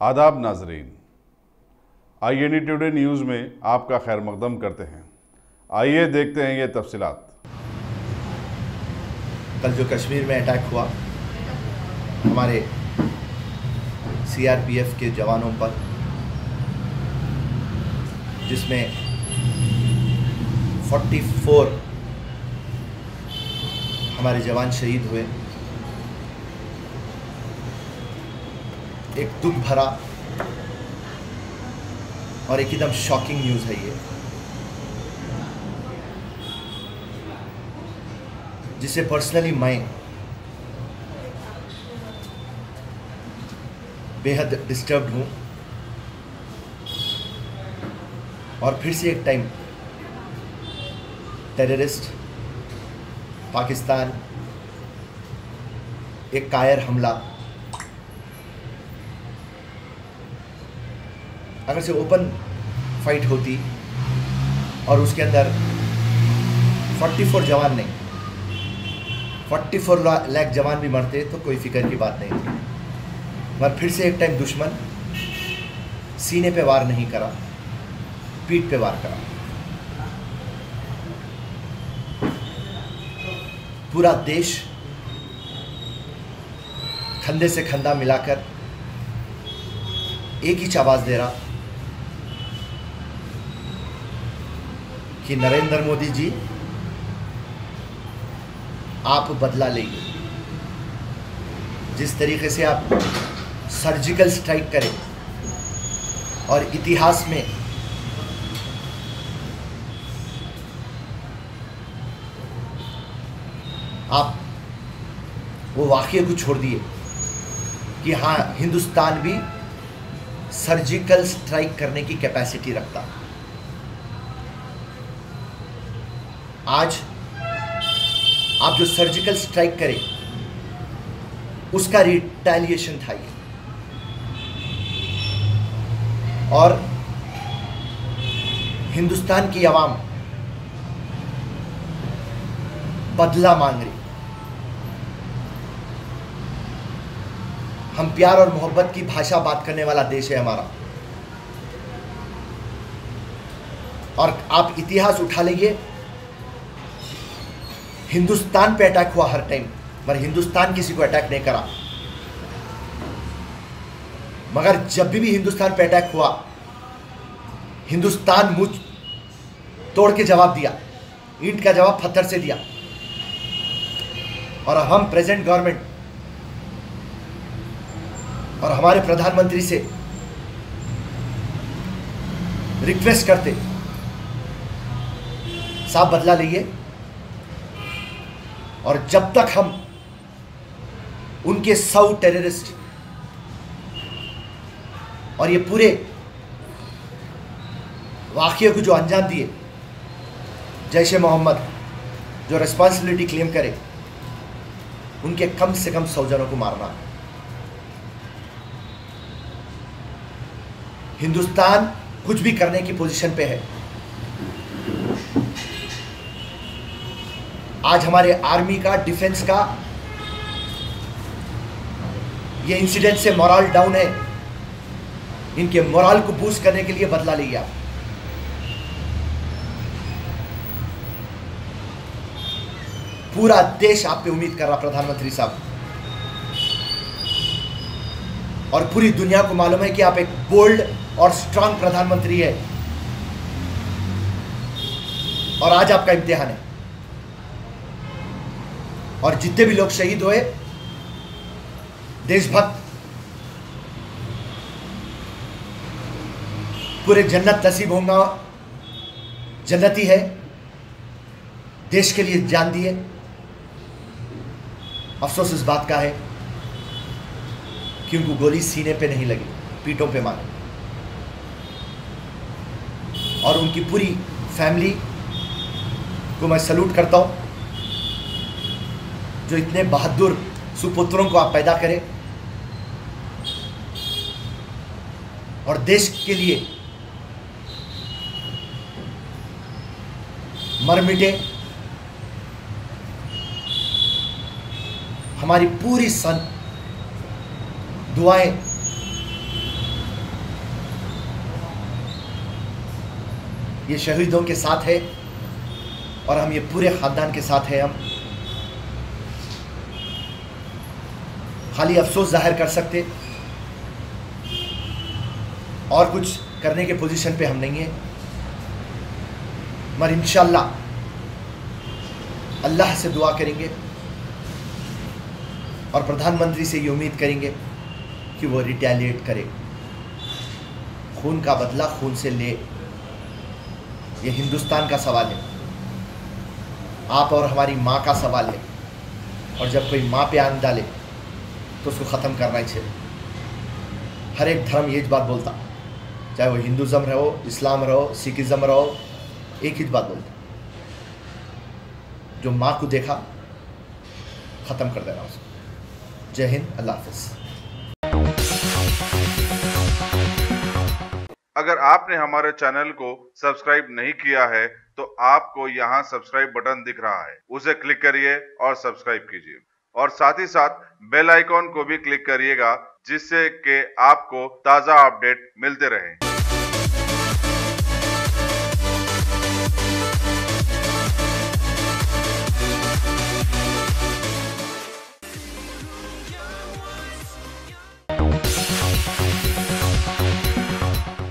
आदाब नाजरीन, INE today news में आपका खैर मकदम करते हैं। आइए देखते हैं ये तफसीलात। कल जो कश्मीर में अटैक हुआ हमारे CRPF के जवानों पर, जिसमें 44 हमारे जवान शहीद हुए, एक दुख भरा और एक एकदम शॉकिंग न्यूज़ है ये, जिसे पर्सनली मैं बेहद डिस्टर्ब्ड हूँ। और फिर से एक टाइम टेररिस्ट पाकिस्तान, एक कायर हमला, अगर से ओपन फाइट होती और उसके अंदर 44 जवान नहीं 44 लाख जवान भी मरते तो कोई फिक्र की बात नहीं थी। मगर फिर से एक टाइम दुश्मन सीने पे वार नहीं करा, पीठ पे वार करा। पूरा देश कंधे से कंधा मिलाकर एक ही आवाज दे रहा कि नरेंद्र मोदी जी, आप बदला लेंगे। जिस तरीके से आप सर्जिकल स्ट्राइक करें और इतिहास में आप वो वाक़ये को छोड़ दिए कि हाँ, हिंदुस्तान भी सर्जिकल स्ट्राइक करने की कैपेसिटी रखता। आज आप जो सर्जिकल स्ट्राइक करें उसका रिटेलिएशन था ये, और हिंदुस्तान की आवाम बदला मांग रही। हम प्यार और मोहब्बत की भाषा बात करने वाला देश है हमारा, और आप इतिहास उठा लीजिए, हिंदुस्तान पे अटैक हुआ हर टाइम, मगर हिंदुस्तान किसी को अटैक नहीं करा। मगर जब भी हिंदुस्तान पे अटैक हुआ, हिंदुस्तान मुंह तोड़ के जवाब दिया, ईंट का जवाब पत्थर से दिया। और हम प्रेजेंट गवर्नमेंट और हमारे प्रधानमंत्री से रिक्वेस्ट करते, साहब बदला लीजिए, और जब तक हम उनके 100 टेररिस्ट और ये पूरे वाक़ये को जो अंजाम दिए, जैश ए मोहम्मद जो रिस्पॉन्सिबिलिटी क्लेम करे, उनके कम से कम 100 जनों को मारना। हिंदुस्तान कुछ भी करने की पोजीशन पे है। आज हमारे आर्मी का, डिफेंस का ये इंसिडेंट से मोरल डाउन है। इनके मोरल को बूस्ट करने के लिए बदला लिया। पूरा देश आप पे उम्मीद कर रहा प्रधानमंत्री साहब, और पूरी दुनिया को मालूम है कि आप एक बोल्ड और स्ट्रांग प्रधानमंत्री है, और आज आपका इम्तिहान है। और जितने भी लोग शहीद हुए, देशभक्त, पूरे जन्नत नसीब होगा, जन्नती है, देश के लिए जान दिए। अफसोस इस बात का है कि उनको गोली सीने पे नहीं लगी, पीठों पे मारी। और उनकी पूरी फैमिली को मैं सैल्यूट करता हूं, जो इतने बहादुर सुपुत्रों को आप पैदा करें और देश के लिए मर मिटे। हमारी पूरी दुआएं ये शहीदों के साथ है और हम ये पूरे ख़ानदान के साथ हैं। हम खाली अफसोस जाहिर कर सकते और कुछ करने के पोजीशन पे हम नहीं हैं, मगर इंशाअल्लाह अल्लाह से दुआ करेंगे और प्रधानमंत्री से ये उम्मीद करेंगे कि वो रिटेलिएट करे, खून का बदला खून से ले। ये हिंदुस्तान का सवाल है, आप और हमारी माँ का सवाल है, और जब कोई माँ पे आंख डाले तो उसको ख़त्म करना ही चाहिए। हर एक धर्म ये बात बोलता, चाहे वो हिंदुज़म रहो, इस्लाम रहो, सिखिज़म रहो, एक ही बात बोलता, जो माँ को देखा ख़त्म कर देना उसको। जय हिंद, अल्लाह हाफ़िज़। अगर आपने हमारे चैनल को सब्सक्राइब नहीं किया है तो आपको यहाँ सब्सक्राइब बटन दिख रहा है, उसे क्लिक करिए और सब्सक्राइब कीजिए, और साथ ही साथ बेल आइकॉन को भी क्लिक करिएगा, जिससे कि आपको ताज़ा अपडेट मिलते रहें।